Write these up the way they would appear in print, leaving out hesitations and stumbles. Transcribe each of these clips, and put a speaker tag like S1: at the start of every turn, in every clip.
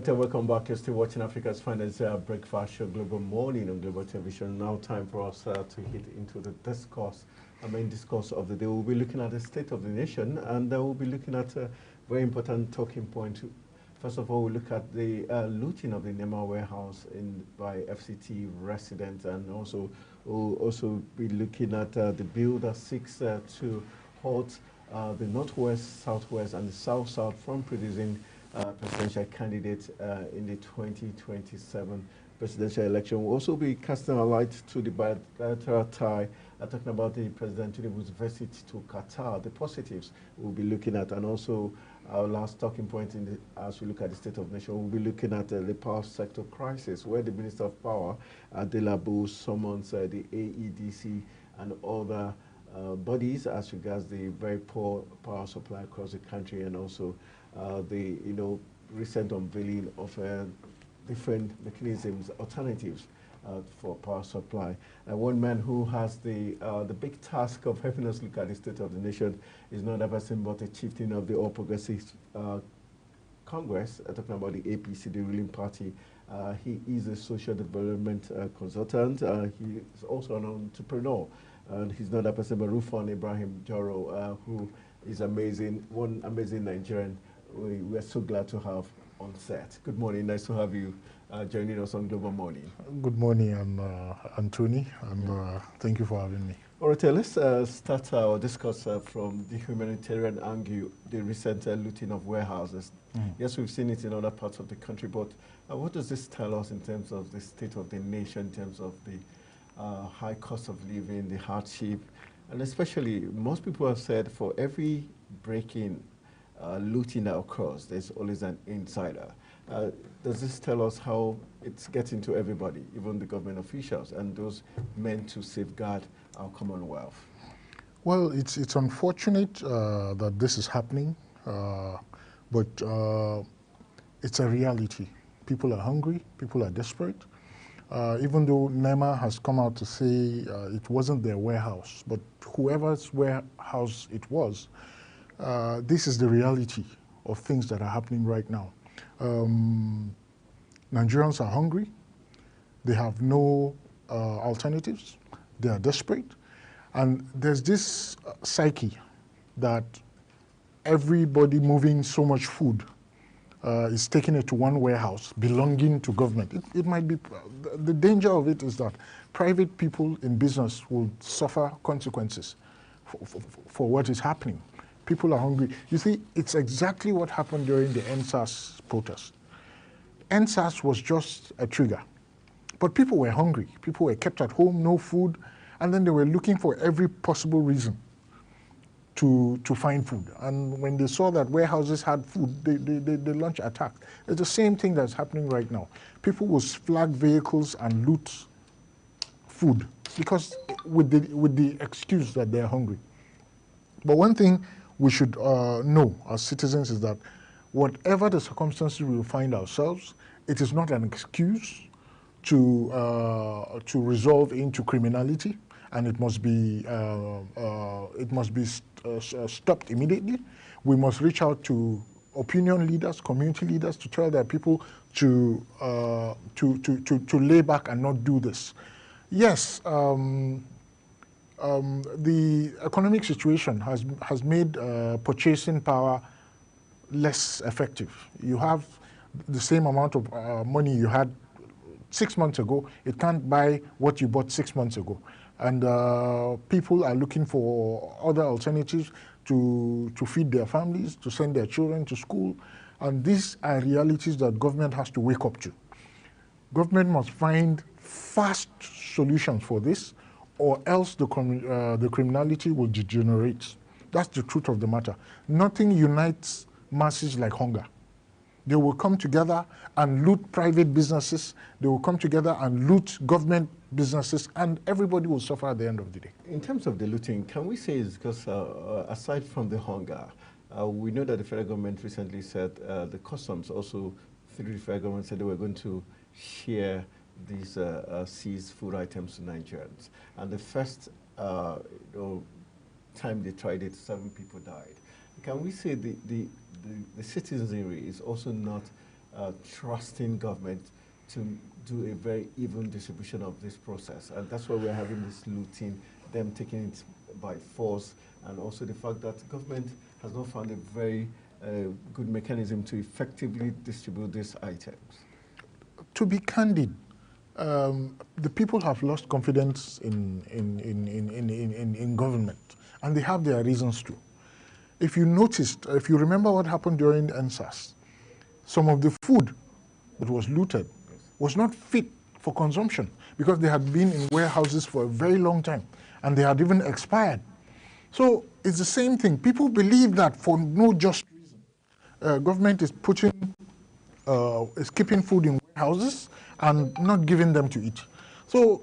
S1: right, welcome back. You're still watching Africa's Finest Breakfast Show, Global Morning on Global Television. Now time for us to hit into the discourse, main discourse of the day. We'll be looking at the state of the nation, and we'll be looking at a very important talking point. First of all, we'll look at the looting of the NEMA warehouse by FCT residents, and also we'll also be looking at the bill that seeks to halt the Northwest, Southwest, and the South-South from producing presidential candidate in the 2027 presidential election. We'll also be casting a light to the bilateral tie, talking about the President Tinubu's visit to Qatar, the positives we'll be looking at, and also our last talking point as we look at the state of the nation, we'll be looking at the power sector crisis, where the Minister of Power, Adelabu, summons the AEDC and other bodies as regards the very poor power supply across the country, and also the recent unveiling of different mechanisms, alternatives for power supply. One man who has the big task of helping us look at the state of the nation is not other person but a chieftain of the All Progressives Congress, talking about the APC, the ruling party. He is a social development consultant. He is also an entrepreneur. And he's not a person but Rufon Ibrahim Joro, who is amazing, one amazing Nigerian we are so glad to have on set. Good morning, nice to have you joining us on Global Morning.
S2: Good morning, Anthony, and thank you for having me.
S1: All right, let's start our discourse from the humanitarian angle, the recent looting of warehouses. Yes, we've seen it in other parts of the country, but what does this tell us in terms of the state of the nation, in terms of the high cost of living, the hardship, and especially most people have said for every break-in looting that occurs, there's always an insider. Does this tell us how it's getting to everybody, even the government officials and those meant to safeguard our commonwealth?
S2: Well, it's unfortunate that this is happening, but it's a reality. People are hungry, people are desperate. Even though NEMA has come out to say it wasn't their warehouse, but whoever's warehouse it was, this is the reality of things that are happening right now. Nigerians are hungry. They have no alternatives. They are desperate. And there's this psyche that everybody moving so much food is taking it to one warehouse belonging to government. It might be, the danger of it is that private people in business will suffer consequences for what is happening. People are hungry. You see, it's exactly what happened during the NSAS protest. NSAS was just a trigger, but people were hungry. People were kept at home, no food, and then they were looking for every possible reason to find food. And when they saw that warehouses had food, they launched attack. It's the same thing that's happening right now. People will flag vehicles and loot food because with the excuse that they're hungry. But one thing we should know as citizens is that whatever the circumstances we will find ourselves, it is not an excuse to resolve into criminality, and it must be stopped immediately. We must reach out to opinion leaders, community leaders, to tell their people to lay back and not do this. Yes. The economic situation has made purchasing power less effective. You have the same amount of money you had 6 months ago. It can't buy what you bought 6 months ago. And people are looking for other alternatives to feed their families, to send their children to school. And these are realities that government has to wake up to. Government must find fast solutions for this, or else the criminality will degenerate. That's the truth of the matter. Nothing unites masses like hunger. They will come together and loot private businesses. They will come together and loot government businesses, and everybody will suffer at the end of the day.
S1: In terms of the looting, can we say it's because aside from the hunger, we know that the federal government recently said the customs also, through the federal government, said they were going to share these seized food items to Nigerians. And the first time they tried it, 7 people died. Can we say the citizenry is also not trusting government to do a very even distribution of this process. And that's why we're having this looting, them taking it by force, and also the fact that government has not found a very good mechanism to effectively distribute these items.
S2: To be candid, the people have lost confidence in government, and they have their reasons to. If you noticed, if you remember what happened during the NSAS, some of the food that was looted was not fit for consumption because they had been in warehouses for a very long time and they had even expired. So it's the same thing. People believe that for no just reason, government is keeping food in warehouses and not giving them to eat. So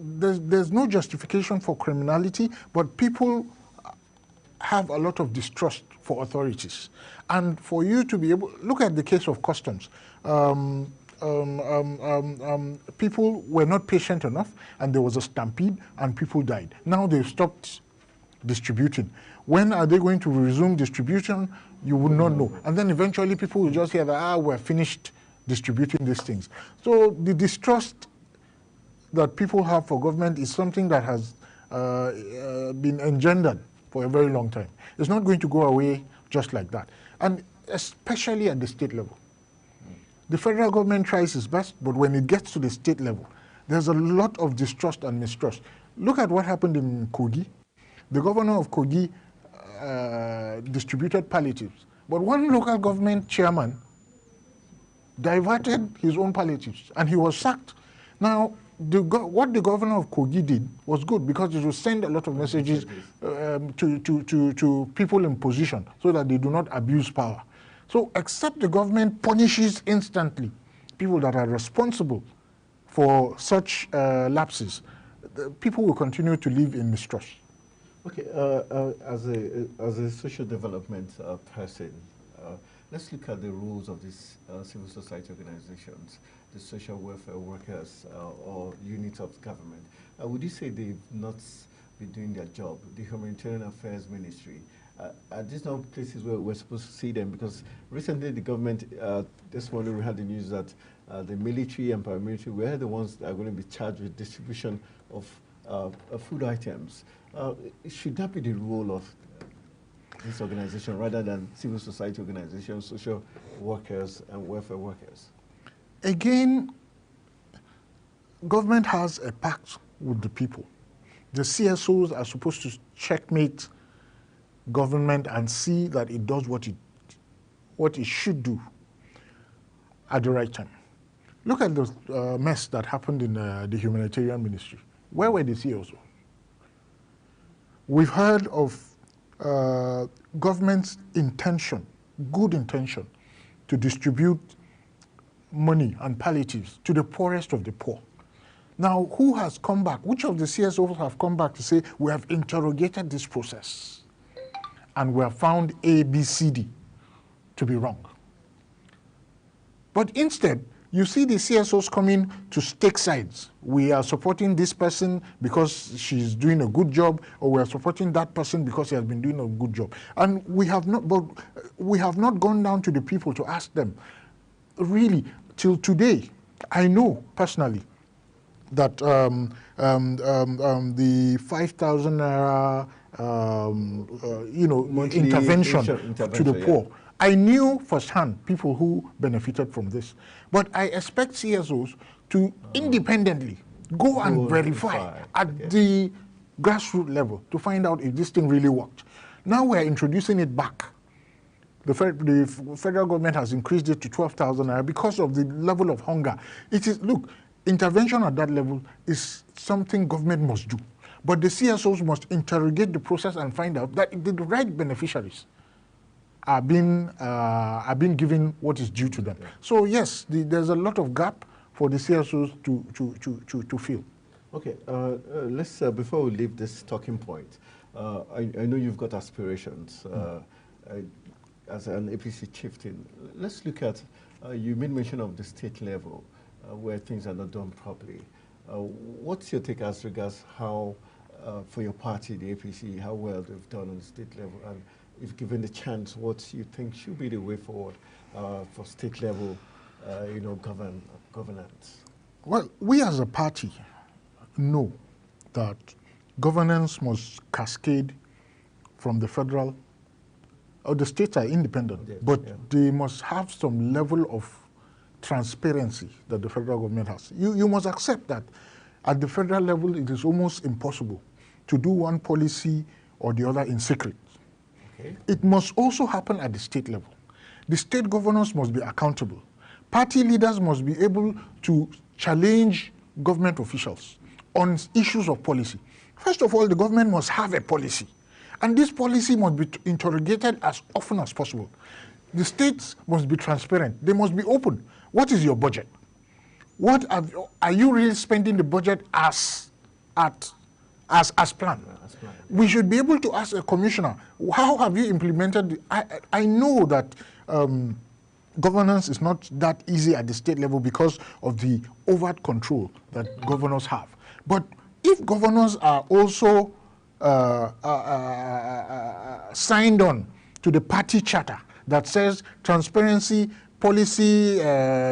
S2: there's no justification for criminality, but people have a lot of distrust for authorities. And for you to be able, look at the case of customs. People were not patient enough and there was a stampede and people died. Now they've stopped distributing. When are they going to resume distribution? You would not know. And then eventually people will just hear that, we're finished distributing these things. So the distrust that people have for government is something that has been engendered for a very long time. It's not going to go away just like that. And especially at the state level. The federal government tries its best, but when it gets to the state level, there's a lot of distrust and mistrust. Look at what happened in Kogi. The governor of Kogi distributed palliatives, but one local government chairman diverted his own palliatives, and he was sacked. Now, what the governor of Kogi did was good because it will send a lot of messages to people in position so that they do not abuse power. So except the government punishes instantly people that are responsible for such lapses, people will continue to live in mistrust.
S1: Okay, as a social development person, let's look at the roles of these civil society organizations, the social welfare workers or units of government. Would you say they've not been doing their job? The Humanitarian Affairs Ministry, are these not places where we're supposed to see them? Because recently the government, this morning we had the news that the military and paramilitary were the ones that are going to be charged with distribution of food items. Should that be the role of this organization rather than civil society organizations, social workers and welfare workers?
S2: Again, government has a pact with the people. The CSOs are supposed to checkmate government and see that it does what it should do at the right time. Look at the mess that happened in the humanitarian ministry. Where were the CSOs? We've heard of government's intention, good intention, to distribute money and palliatives to the poorest of the poor. Now, who has come back? Which of the CSOs have come back to say, we have interrogated this process and we have found A, B, C, D to be wrong? But instead, you see the CSOs coming to take sides. We are supporting this person because she's doing a good job, or we are supporting that person because he has been doing a good job. And we have not gone down to the people to ask them. Really, till today, I know personally that the 5,000 naira intervention to the poor. Yeah. I knew firsthand people who benefited from this. But I expect CSOs to independently go and verify at the grassroots level to find out if this thing really worked. Now we're introducing it back. The federal government has increased it to 12,000 naira because of the level of hunger. It is, look, intervention at that level is something government must do. But the CSOs must interrogate the process and find out that the right beneficiaries are being given what is due to them. So yes, there's a lot of gap for the CSOs to fill.
S1: Okay, let's before we leave this talking point, I know you've got aspirations as an APC chieftain. Let's look at you made mention of the state level where things are not done properly. What's your take as regards how for your party, the APC, how well they've done on the state level, and if given the chance, what you think should be the way forward for state level governance?
S2: Well, we as a party know that governance must cascade from the federal, or the states are independent,
S1: Yes,
S2: but
S1: yeah.
S2: they must have some level of transparency that the federal government has. You must accept that at the federal level, it is almost impossible to do one policy or the other in secret.
S1: Okay.
S2: It must also happen at the state level. The state governors must be accountable. Party leaders must be able to challenge government officials on issues of policy. First of all, the government must have a policy. And this policy must be interrogated as often as possible. The states must be transparent. They must be open. What is your budget? What are you really spending the budget as planned? As planned. We should be able to ask a commissioner, how have you implemented? I know that governance is not that easy at the state level because of the overt control that governors have. But if governors are also signed on to the party charter that says transparency, policy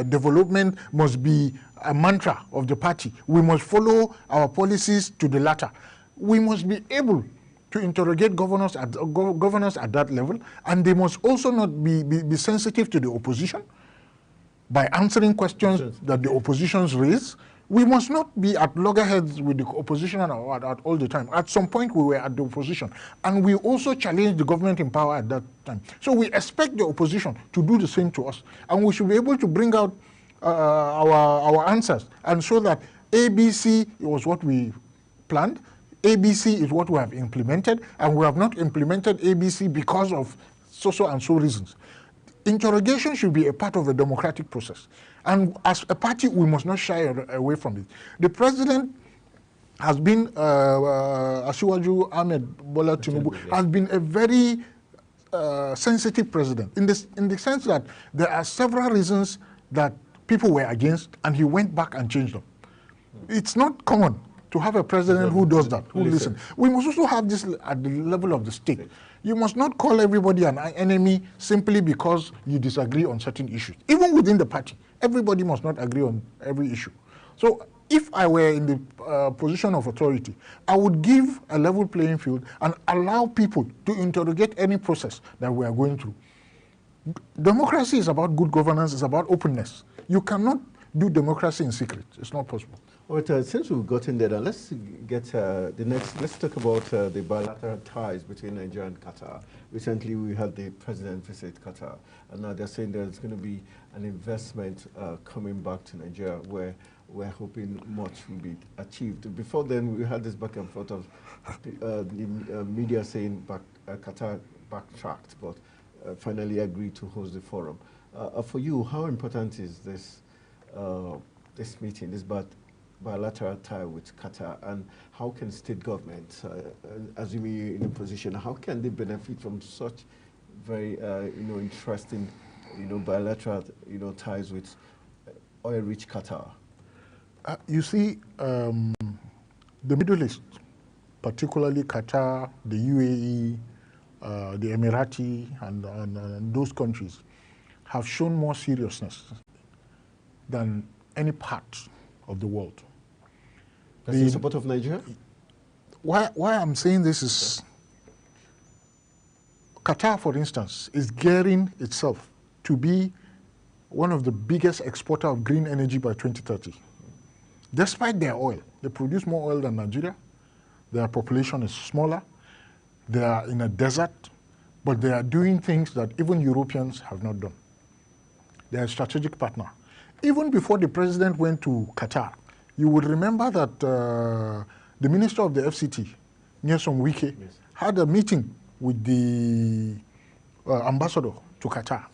S2: development must be a mantra of the party. We must follow our policies to the latter. We must be able to interrogate governors at that level, and they must also not be sensitive to the opposition by answering questions that the oppositions raise. We must not be at loggerheads with the opposition at all the time. At some point, we were at the opposition, and we also challenged the government in power at that time. So we expect the opposition to do the same to us, and we should be able to bring out our answers and show that ABC was what we planned, ABC is what we have implemented, and we have not implemented ABC because of so and so reasons. Interrogation should be a part of the democratic process. And as a party, we must not shy away from it. The president has been, Asiwaju Ahmed Bola Tinubu, has been a very sensitive president in the sense that there are several reasons that people were against, and he went back and changed them. It's not common to have a president who does that, who listens. We must also have this at the level of the state. You must not call everybody an enemy simply because you disagree on certain issues. Even within the party, everybody must not agree on every issue. So if I were in the position of authority, I would give a level playing field and allow people to interrogate any process that we are going through. Democracy is about good governance, it's about openness. You cannot do democracy in secret. It's not possible.
S1: All right, since we've gotten there, let's get let's talk about the bilateral ties between Nigeria and Qatar. Recently, we had the president visit Qatar, and now they're saying there's going to be an investment coming back to Nigeria where we're hoping much will be achieved. Before then, we had this back and forth of the media saying Qatar backtracked, but finally agreed to host the forum. For you, how important is this this meeting, this bilateral tie with Qatar, and how can state governments, assuming you're in a position, how can they benefit from such very interesting bilateral ties with oil-rich Qatar?
S2: You see, the Middle East, particularly Qatar, the UAE, the Emirati, and those countries have shown more seriousness than any part of the world.
S1: That's in support of Nigeria?
S2: Why I'm saying this is, Qatar, for instance, is gearing itself to be one of the biggest exporter of green energy by 2030. Despite their oil, they produce more oil than Nigeria. Their population is smaller. They are in a desert, but they are doing things that even Europeans have not done. They are a strategic partner. Even before the president went to Qatar, you would remember that the minister of the FCT, Nyesom Wike, had a meeting with the ambassador to Qatar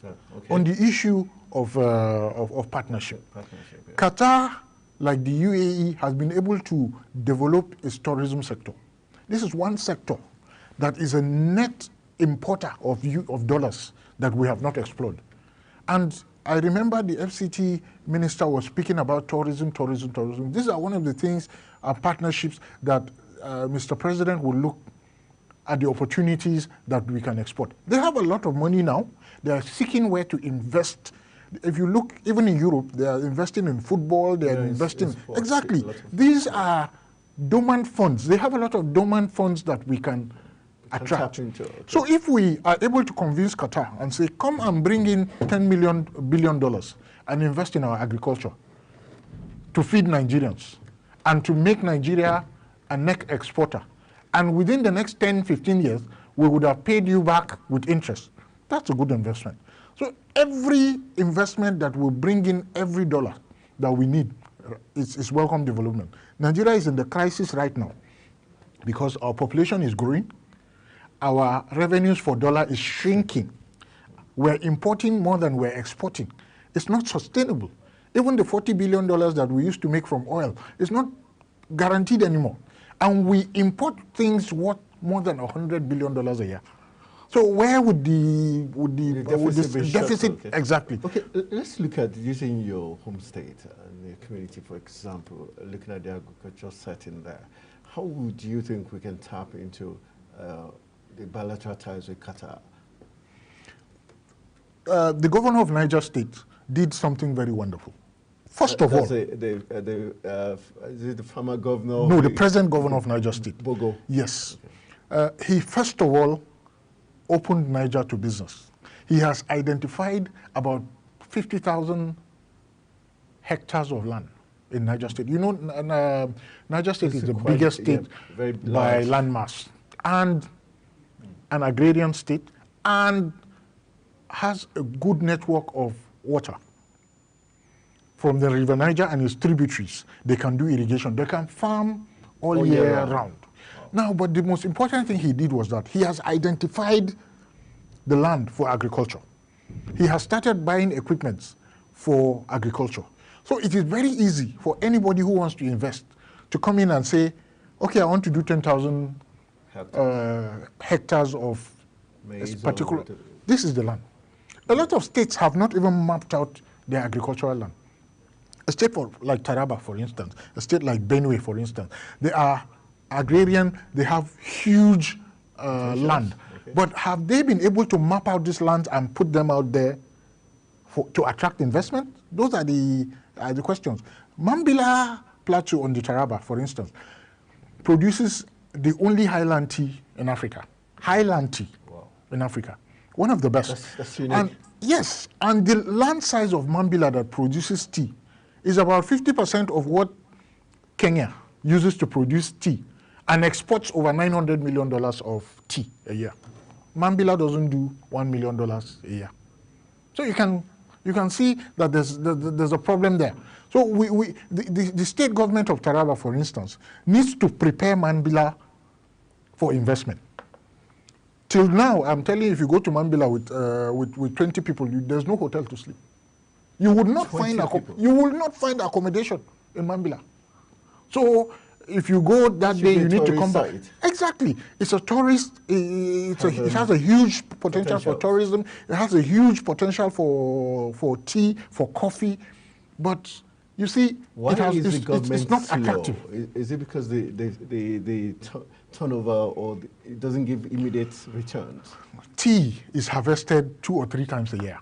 S2: on the issue of partnership. Qatar, like the UAE, has been able to develop its tourism sector. This is one sector that is a net importer of dollars that we have not explored. And I remember the FCT minister was speaking about tourism. These are one of the things, partnerships that Mr. President will look at the opportunities that we can export. They have a lot of money now. They are seeking where to invest If you look, even in Europe, they are investing in football, they are investing.
S1: Sports,
S2: Exactly. These are dormant funds. They have a lot of dormant funds that we can attract.
S1: Into, okay.
S2: So if we are able to convince Qatar and say, come and bring in $10 billion and invest in our agriculture to feed Nigerians and to make Nigeria a net exporter, and within the next 10, 15 years, we would have paid you back with interest. That's a good investment. So every investment that will bring in every dollar that we need is welcome development. Nigeria is in the crisis right now because our population is growing, our revenues for dollar is shrinking. We're importing more than we're exporting. It's not sustainable. Even the $40 billion that we used to make from oil is not guaranteed anymore. And we import things worth more than $100 billion a year. So where would the deficit
S1: okay.
S2: Exactly?
S1: Okay, let's look at using your home state and the community, for example, looking at the agricultural setting there. How would you think we can tap into the bilateral ties with Qatar?
S2: The governor of Niger State did something very wonderful. First of all,
S1: is it the former governor?
S2: No, the present governor of Niger State.
S1: Bogo.
S2: Yes. Okay. He first of all opened Niger to business. He has identified about 50,000 hectares of land in Niger State. You know, Niger State is the biggest state by landmass and an agrarian state and has a good network of water. From the River Niger and its tributaries, they can do irrigation. They can farm all year round.
S1: Wow.
S2: Now, but the most important thing he did was that he has identified the land for agriculture. He has started buying equipment for agriculture. So it is very easy for anybody who wants to invest to come in and say, okay, I want to do 10,000 hectares of
S1: maize
S2: particular. This is the land. A lot of states have not even mapped out their agricultural land. A state like Taraba, for instance, a state like Benue, for instance, they are agrarian, they have huge land. Okay. But have they been able to map out this land and put them out there to attract investment? Those are the questions. Mambila Plateau on the Taraba, for instance, produces the only highland tea in Africa. Highland tea in Africa. One of the best.
S1: That's unique.
S2: And yes, and the land size of Mambila that produces tea is about 50% of what Kenya uses to produce tea and exports over $900 million of tea a year. Mambila doesn't do $1 million a year. So you can see that there's a problem there. So the state government of Taraba, for instance, needs to prepare Mambila for investment. Till now, I'm telling you, if you go to Mambila with 20 people, there's no hotel to sleep. You would not find accommodation in Mambila. So if you go that day, you need to come back. Exactly. It's a tourist. It has a huge potential for tourism. It has a huge potential for tea, for coffee. But you see, it's not attractive.
S1: Is it because the turnover or it doesn't give immediate returns?
S2: Tea is harvested 2 or 3 times a year.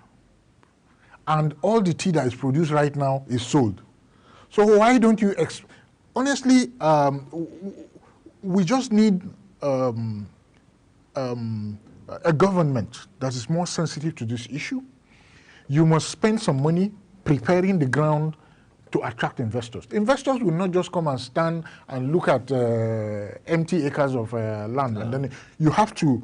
S2: And all the tea that is produced right now is sold. So why don't you... Honestly, we just need a government that is more sensitive to this issue. You must spend some money preparing the ground to attract investors. Investors will not just come and stand and look at empty acres of land. And then you have to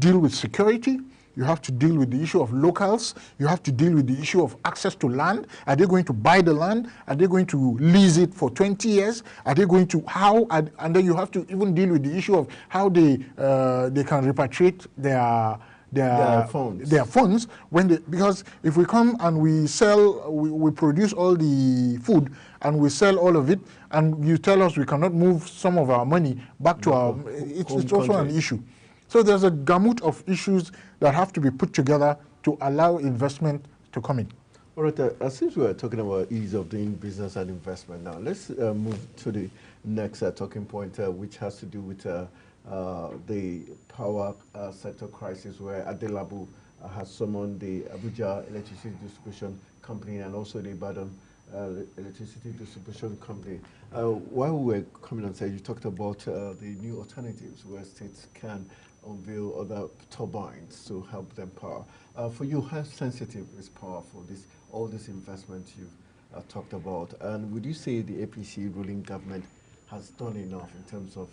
S2: deal with security. You have to deal with the issue of locals. You have to deal with the issue of access to land. Are they going to buy the land? Are they going to lease it for 20 years? Are they going to, and then you have to even deal with the issue of how they can repatriate their funds because if we come and we sell, we produce all the food and we sell all of it, and you tell us we cannot move some of our money back to our, it's also an issue. So there's a gamut of issues that have to be put together to allow investment to come in.
S1: All right, since we are talking about ease of doing business and investment now, let's move to the next talking point, which has to do with the power sector crisis, where Adelabu has summoned the Abuja Electricity Distribution Company and also the Ibadan Electricity Distribution Company. While we were coming on stage, you talked about the new alternatives where states can unveil other turbines to help them power. For you, how sensitive is power for this, all this investment you've talked about? And would you say the APC ruling government has done enough in terms of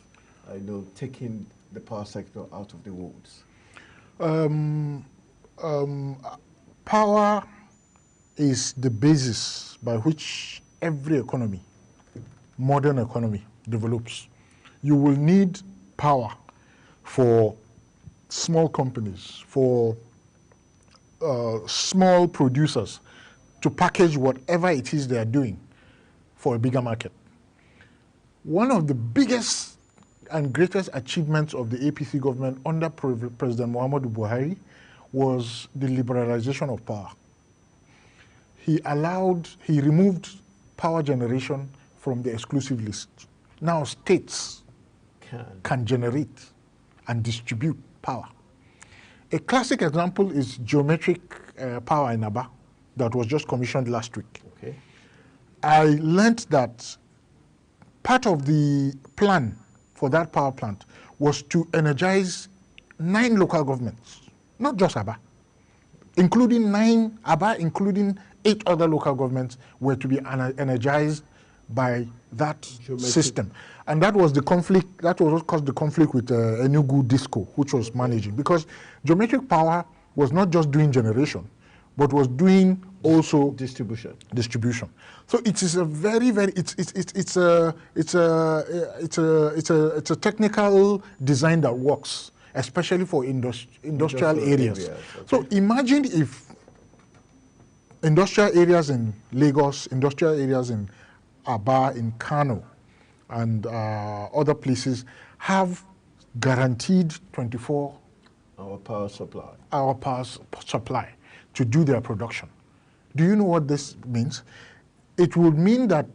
S1: taking the power sector out of the woods?
S2: Power is the basis by which every economy, modern economy, develops. You will need power for small companies, for small producers to package whatever it is they are doing for a bigger market. One of the biggest and greatest achievements of the APC government under President Muhammadu Buhari was the liberalization of power. He removed power generation from the exclusive list. Now states can generate and distribute power. A classic example is geometric power in Aba that was just commissioned last week.
S1: Okay.
S2: I learned that part of the plan for that power plant was to energize 9 local governments, not just Aba, including 9 Aba, including 8 other local governments were to be energized by that system. And that was the conflict, that was what caused the conflict with Enugu Disco, which was managing, because geometric power was not just doing generation, but was doing also distribution. So it is a very, it's a technical design that works, especially for industrial areas. Okay. So imagine if industrial areas in Lagos, industrial areas in Aba, in Kano, and other places have guaranteed 24-hour
S1: power supply.
S2: Our power supply to do their production. Do you know what this means? It would mean that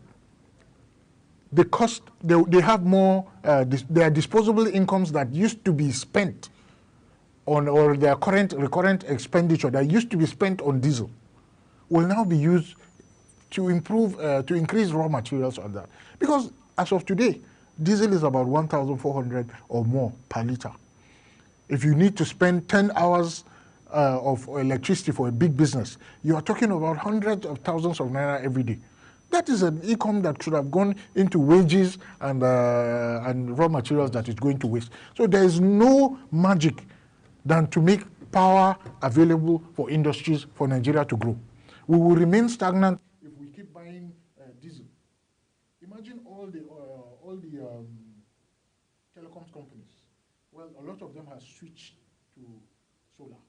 S2: the cost, they have more, their disposable incomes that used to be spent on, or their recurrent expenditure that used to be spent on diesel will now be used to increase raw materials on that. Because as of today, diesel is about 1,400 or more per liter. If you need to spend 10 hours of electricity for a big business, you are talking about hundreds of thousands of naira every day. That is an income that should have gone into wages and raw materials that is going to waste. So there is no magic than to make power available for industries for Nigeria to grow. We will remain stagnant if we keep buying diesel. Imagine all the telecoms companies. Well, a lot of them have switched to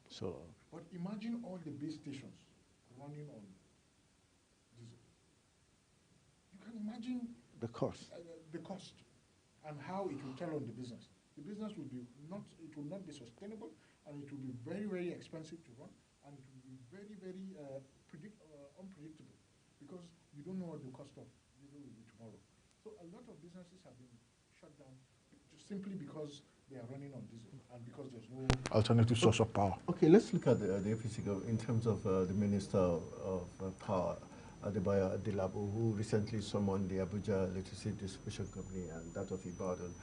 S2: solar. But imagine all the base stations running on diesel. You can imagine
S1: the cost.
S2: And how it will tell on the business. The business will not be sustainable, and it will be very, very expensive to run, and it will be very, very unpredictable, because you don't know what the cost of diesel will be tomorrow. So a lot of businesses have been shut down just simply because they are running on diesel and because there's no alternative source of power.
S1: Okay, let's look at the APC in terms of the Minister of Power, Adebayo Adelabu, who recently summoned the Abuja Electricity Distribution Company and that of Ibadan,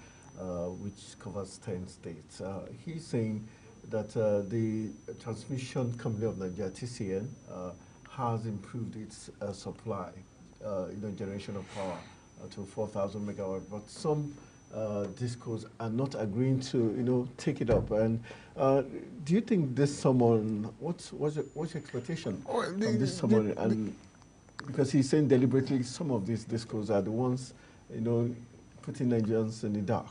S1: which covers 10 states. He's saying that the Transmission Company of Nigeria, TCN, has improved its supply, generation of power to 4,000 megawatts, but some discos are not agreeing to, take it up. And do you think this someone, what's your expectation from this someone? And because he's saying deliberately some of these discos are the ones, putting Nigerians in the dark.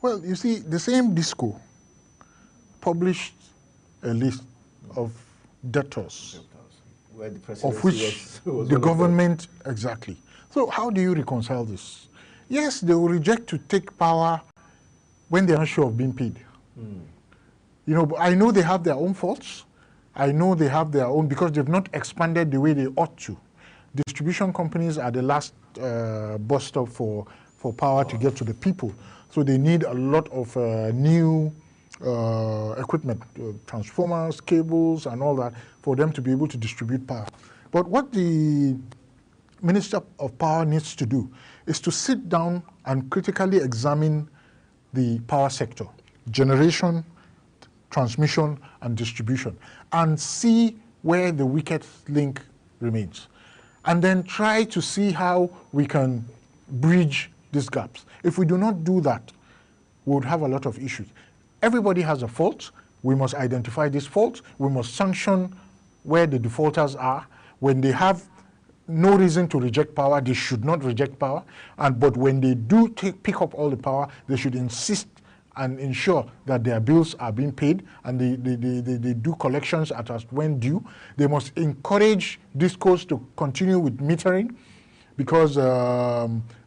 S2: Well, you see, the same disco published a list of debtors,
S1: where the
S2: of which was the government, exactly. So how do you reconcile this? Yes, they will reject to take power when they're not sure of being paid. But I know they have their own faults. I know they have their own, because they've not expanded the way they ought to. Distribution companies are the last bus stop for power to get to the people. So they need a lot of new equipment, transformers, cables, and all that, for them to be able to distribute power. But what the Minister of Power needs to do is to sit down and critically examine the power sector, generation, transmission, and distribution, and see where the weakest link remains. And then try to see how we can bridge these gaps. If we do not do that, we would have a lot of issues. Everybody has a fault. We must identify this fault. We must sanction where the defaulters are. When they have no reason to reject power, they should not reject power. But when they do pick up all the power, they should insist and ensure that their bills are being paid, and they do collections at when due. They must encourage discourse to continue with metering, because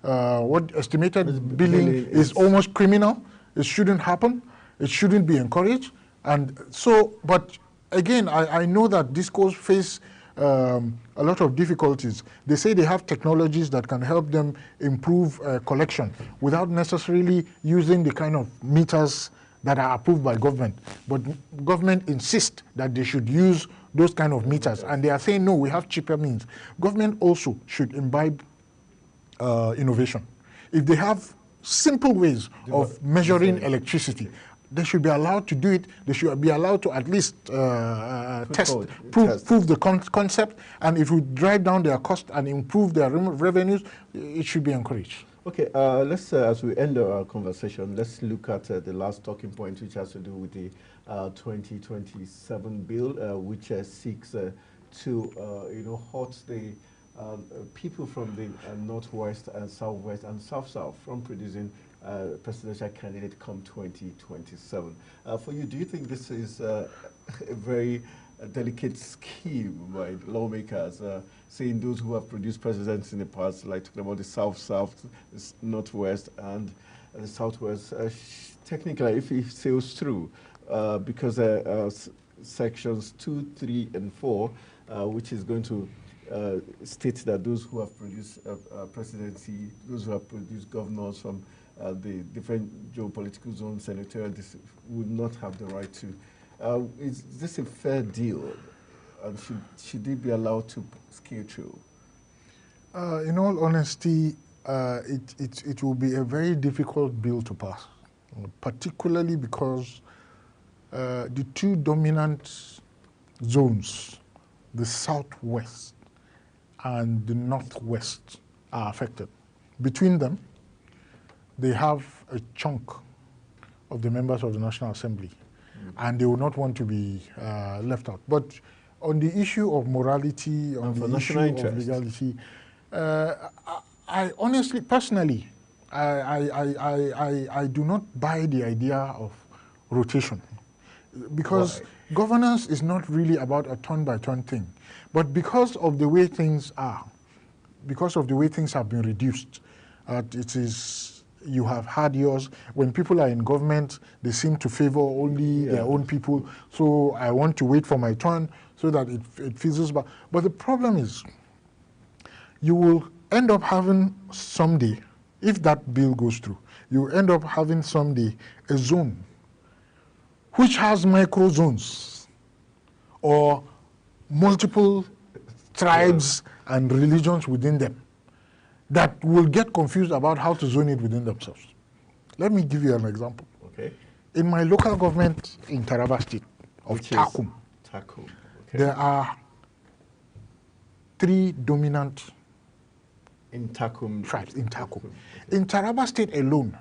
S2: what estimated billing is almost criminal. It shouldn't happen. It shouldn't be encouraged. And so, but again, I know that discourse face a lot of difficulties. They say they have technologies that can help them improve collection without necessarily using the kind of meters that are approved by government. But government insists that they should use those kind of meters, and they are saying, no, we have cheaper means. Government also should imbibe innovation. If they have simple ways of measuring electricity, they should be allowed to do it. They should be allowed to at least prove the concept. And if we drive down their cost and improve their revenues, it should be encouraged.
S1: Okay, let's, as we end our conversation, let's look at the last talking point, which has to do with the 2027 bill, which seeks to, halt the people from the Northwest and Southwest and South-South from producing presidential candidate come 2027. For you, do you think this is a very delicate scheme by lawmakers, saying those who have produced presidents in the past, like talking about the South-South, the Northwest, and the Southwest, technically, if it sails through, because sections 2, 3, and 4, which is going to state that those who have produced presidency, those who have produced governors from the different geopolitical zones, senatorial districts, would not have the right to. Is this a fair deal? And should they be allowed to scale through?
S2: In all honesty, it will be a very difficult bill to pass, particularly because the two dominant zones, the Southwest and the Northwest, are affected. Between them, they have a chunk of the members of the National Assembly, and they will not want to be left out. But on the issue of morality, on the issue of legality, I honestly, personally, I do not buy the idea of rotation, because governance is not really about a turn-by-turn thing. But because of the way things are, because of the way things have been reduced, you have had yours. When people are in government, they seem to favor only their own people. So I want to wait for my turn so that it fizzles back. But the problem is, you will end up having someday, if that bill goes through, you will end up having someday a zone which has micro zones or multiple tribes and religions within them, that will get confused about how to zone it within themselves. Let me give you an example.
S1: Okay.
S2: In my local government in Taraba State of Takum,
S1: okay,
S2: there are 3 dominant tribes in Takum. Okay. In Taraba State alone,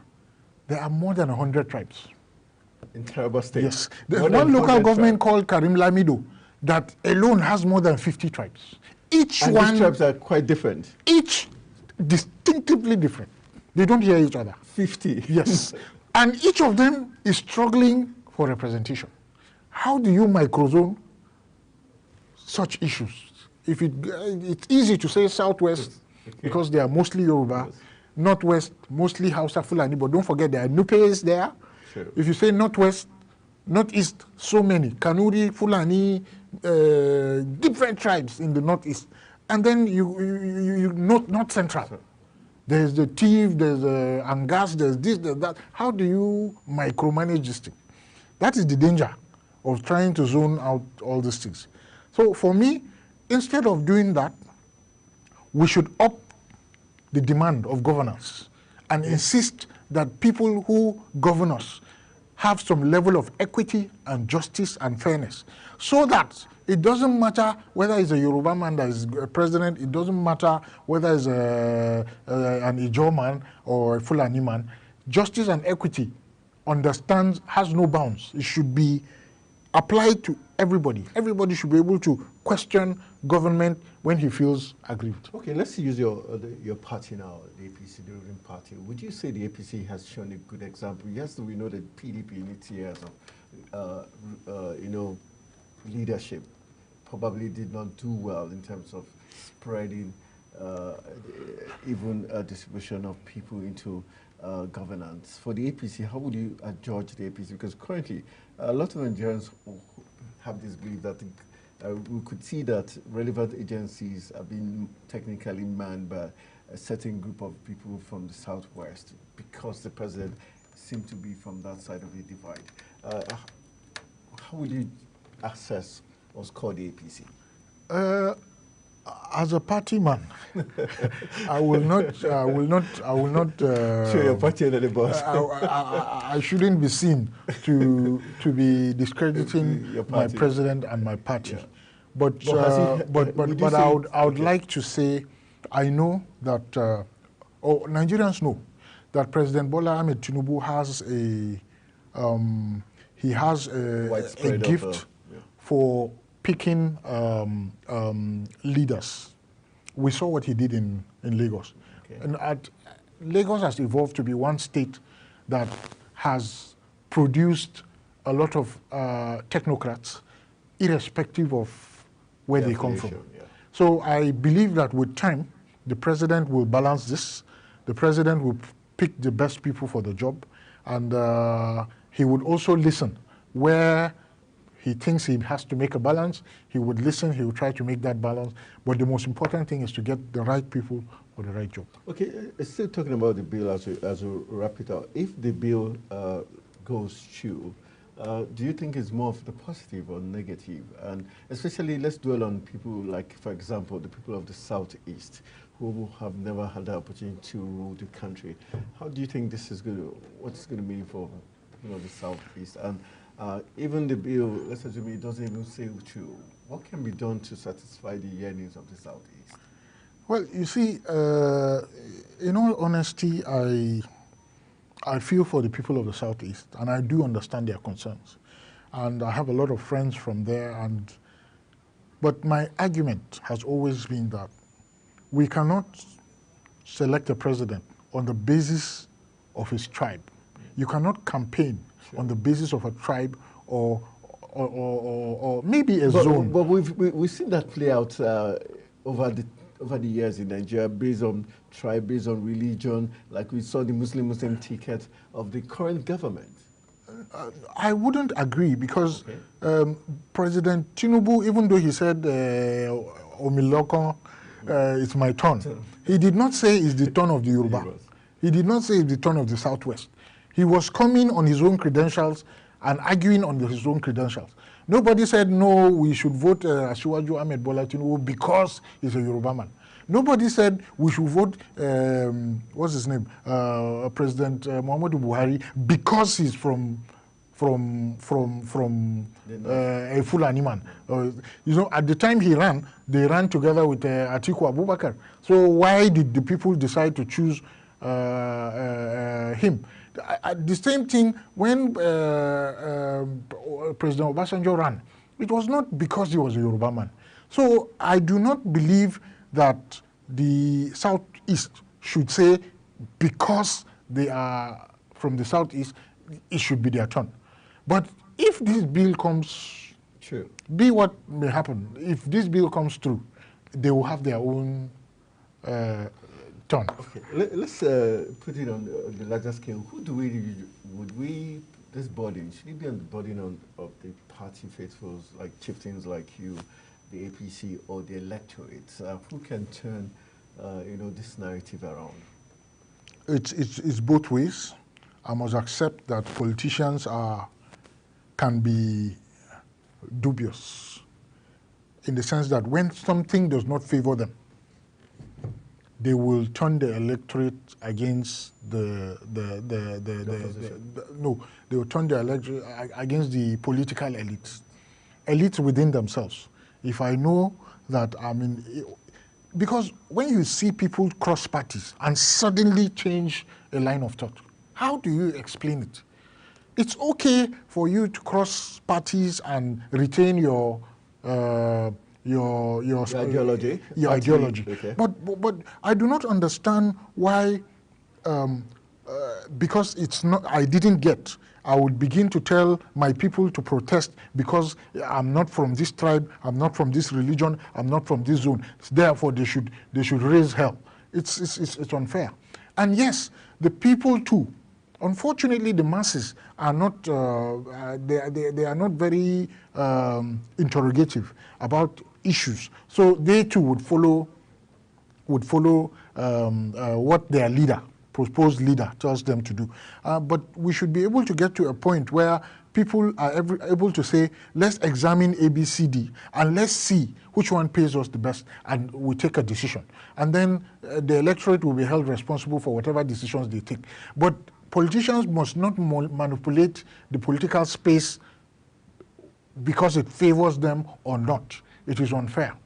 S2: there are more than 100 tribes.
S1: In Taraba State?
S2: Yes. There's one local government called Karim Lamido that alone has more than 50 tribes. These tribes are quite different. Each distinctively different. They don't hear each other.
S1: 50.
S2: Yes. And each of them is struggling for representation. How do you microzone such issues? If it's easy to say Southwest, because they are mostly Yoruba, Northwest, mostly Hausa Fulani, but don't forget there are Nupes there. Sure. If you say Northwest, Northeast, so many, Kanuri, Fulani, different tribes in the Northeast. And then you not central. Sure. There's the Tiv, there's the Angas, there's this, there's that. How do you micromanage this thing? That is the danger of trying to zone out all these things. So for me, instead of doing that, we should up the demand of governance and insist that people who govern us have some level of equity and justice and fairness, so that it doesn't matter whether it's a Yoruba man that is president, it doesn't matter whether it's an Ijaw man or a Fulani man. Justice and equity has no bounds. It should be applied to everybody. Everybody should be able to question government when he feels aggrieved.
S1: Okay, let's use your party now, the APC, the ruling party. Would you say the APC has shown a good example? Yes, we know that PDP in its years of, leadership probably did not do well in terms of spreading even distribution of people into governance. For the APC, how would you judge the APC? Because currently, a lot of Nigerians have this belief that we could see that relevant agencies are being technically manned by a certain group of people from the Southwest because the president seemed to be from that side of the divide. How would you assess what's called the APC?
S2: As a party man, I will not.
S1: Show your party under the bus.
S2: I shouldn't be seen to be discrediting my president and my party. Yeah. But I would like to say, I know that Nigerians know that President Bola Ahmed Tinubu has a gift for picking leaders. We saw what he did in Lagos. Okay. And Lagos has evolved to be one state that has produced a lot of technocrats, irrespective of where they come from. Yeah. So I believe that with time, the president will balance this. The president will pick the best people for the job, and he would also listen where he thinks he has to make a balance. He would listen, he would try to make that balance. But the most important thing is to get the right people for the right job.
S1: Okay, still talking about the bill as we wrap it up. If the bill goes through, do you think it's more of the positive or negative? And especially, let's dwell on people like, for example, the people of the Southeast who have never had the opportunity to rule the country. How do you think this is going to, what's going to mean for people of the Southeast? And even the bill, let's assume it doesn't even say through. What can be done to satisfy the yearnings of the Southeast?
S2: Well, you see, in all honesty, I feel for the people of the Southeast, and I do understand their concerns. And I have a lot of friends from there, but my argument has always been that we cannot select a president on the basis of his tribe. You cannot campaign on the basis of a tribe or maybe a zone.
S1: But we've seen that play out over the years in Nigeria, based on tribe, based on religion, like we saw the Muslim ticket of the current government.
S2: I wouldn't agree because President Tinubu, even though he said Omiloko, it's my turn, he did not say it's the turn of the Yoruba. He did not say it's the turn of the Southwest. He was coming on his own credentials and arguing on his own credentials. Nobody said, no, we should vote Asiwaju Ahmed Bola Tinubu because he's a Yoruba man. Nobody said we should vote, what's his name, President Muhammadu Buhari because he's from a Fulani man. At the time he ran, they ran together with Atiku Abubakar. So why did the people decide to choose him? The same thing when President Obasanjo ran. It was not because he was a Yoruba man. So I do not believe that the Southeast should say because they are from the Southeast, it should be their turn. But if this bill comes, be what may happen, if this bill comes through, they will have their own turn.
S1: Okay, let's put it on the larger scale. Who do this burden, should it be on the burden of the party faithfuls, like chieftains like you, the APC, or the electorates? Who can turn, this narrative around?
S2: It's both ways. I must accept that politicians are can be dubious in the sense that when something does not favor them, they will turn the electorate against they will turn the electorate against the political elites within themselves. If I know that, because when you see people cross parties and suddenly change a line of thought, how do you explain it? It's okay for you to cross parties and retain your
S1: ideology.
S2: Okay. But I do not understand why, because it's not, I didn't get, I would begin to tell my people to protest because I'm not from this tribe, I'm not from this religion, I'm not from this zone. Therefore, they should raise hell. It's unfair. And yes, the people too. Unfortunately, the masses are not they are not very interrogative about issues. So they too would follow what their leader, proposed leader, tells them to do. But we should be able to get to a point where people are able to say, let's examine ABCD and let's see which one pays us the best, and we take a decision. And then the electorate will be held responsible for whatever decisions they take. But politicians must not manipulate the political space because it favors them or not. It is unfair.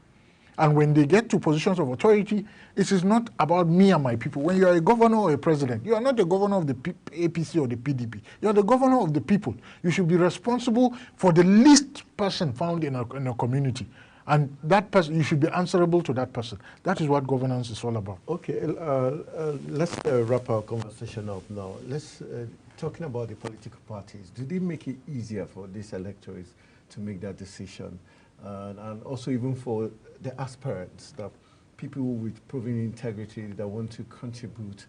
S2: And when they get to positions of authority, it is not about me and my people. When you are a governor or a president, you are not the governor of the APC or the PDP. You are the governor of the people. You should be responsible for the least person found in a community. And that person, you should be answerable to that person. That is what governance is all about.
S1: Okay, let's wrap our conversation up now. Let's talking about the political parties. Do they make it easier for these electors to make that decision? And also even for the aspirants, the people with proven integrity that want to contribute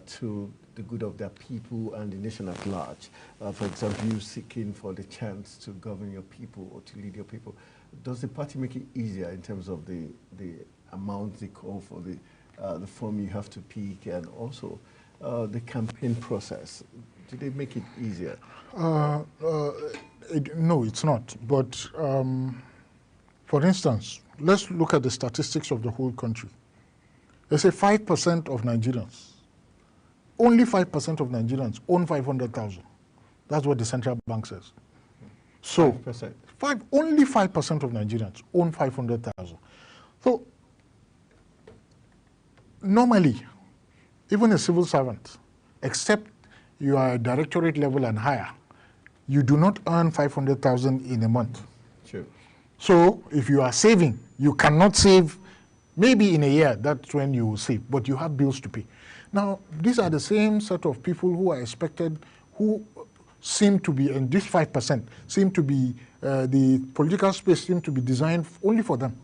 S1: to the good of their people and the nation at large. For example, you seeking for the chance to govern your people or to lead your people. Does the party make it easier in terms of the amount they call for, the form you have to pick, and also the campaign process? Do they make it easier?
S2: No, it's not. But for instance, let's look at the statistics of the whole country. They say 5% of Nigerians, only 5% of Nigerians own 500,000. That's what the central bank says. So
S1: 5%.
S2: Only 5% of Nigerians own 500,000. So normally, even a civil servant, except you are a directorate level and higher, you do not earn 500,000 in a month.
S1: Sure.
S2: So if you are saving, you cannot save. Maybe in a year, that's when you will save, but you have bills to pay. Now, these are the same set of people who are expected, who seem to be, and this 5% seem to be, the political space seem to be designed only for them.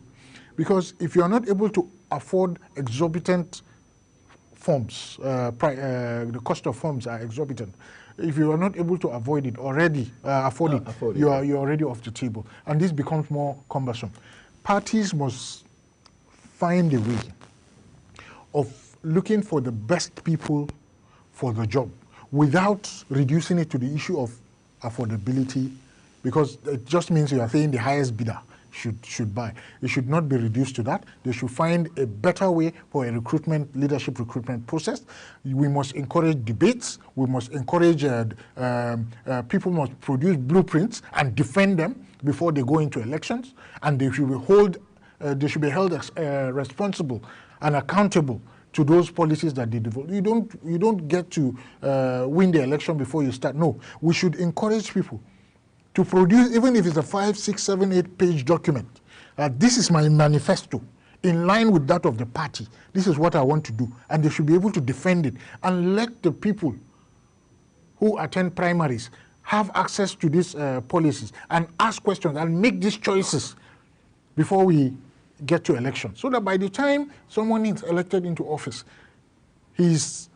S2: Because if you are not able to afford exorbitant forms, the cost of forms are exorbitant. If you are not able to avoid it already, you're already off the table. And this becomes more cumbersome. Parties must find a way of looking for the best people for the job without reducing it to the issue of affordability, because it just means you are saying the highest bidder should buy. It should not be reduced to that. They should find a better way for a leadership recruitment process. We must encourage debates. We must encourage, people must produce blueprints and defend them before they go into elections, and they should be held responsible and accountable to those policies that they develop. You don't get to win the election before you start. No, we should encourage people to produce, even if it's a 5, 6, 7, 8-page document. This is my manifesto, in line with that of the party. This is what I want to do. And they should be able to defend it. And let the people who attend primaries have access to these policies and ask questions and make these choices before we get to election. So that by the time someone is elected into office, he's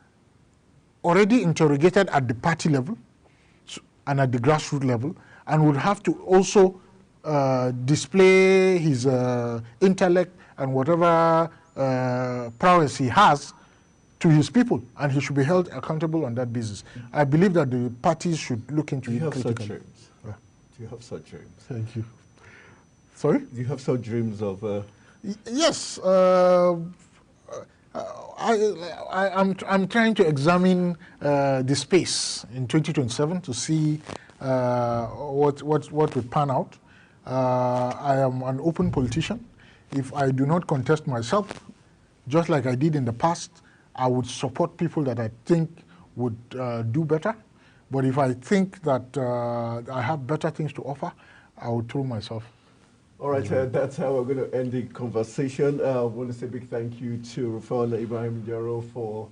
S2: already interrogated at the party level and at the grassroots level, and would have to also display his intellect and whatever prowess he has to his people, and he should be held accountable on that basis. I believe that the parties should look into it critically.
S1: Such dreams? You have such dreams.
S2: Thank you. Sorry?
S1: You have such dreams of...
S2: Yes. I'm trying to examine the space in 2027 to see what would pan out. I am an open politician. If I do not contest myself, just like I did in the past, I would support people that I think would do better. But if I think that I have better things to offer, I would throw myself.
S1: All right, that's how we're going to end the conversation. I want to say a big thank you to Rafael Ibrahim Jaro for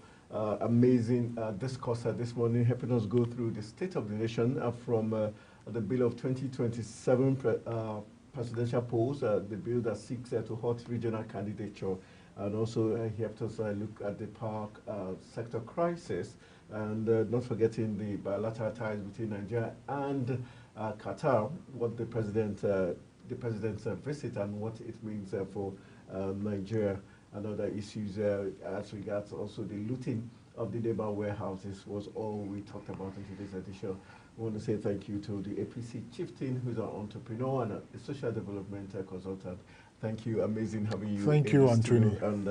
S1: amazing discourse this morning, helping us go through the state of the nation from the bill of 2027 presidential polls, the bill that seeks to halt regional candidature, and also he helped us look at the power sector crisis, and not forgetting the bilateral ties between Nigeria and Qatar, what the president's visit and what it means for Nigeria, and other issues as regards also the looting of the neighbor warehouses was all we talked about in today's edition. I want to say thank you to the APC chieftain, who's an entrepreneur and a social development consultant. Thank you. Amazing having you.
S2: Thank you, Anthony.
S1: And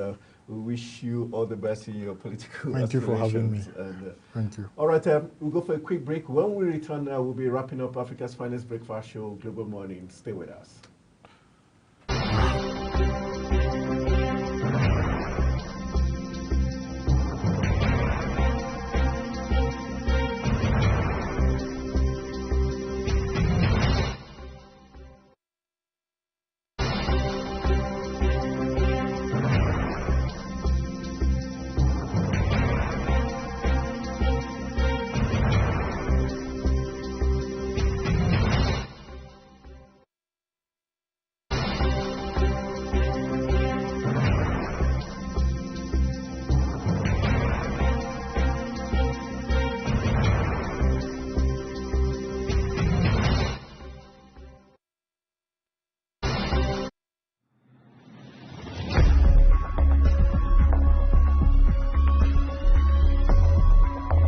S1: we wish you all the best in your political
S2: Thank you for having me.
S1: And,
S2: thank you.
S1: All right, we'll go for a quick break. When we return, we'll be wrapping up Africa's Finest Breakfast Show, Global Morning. Stay with us.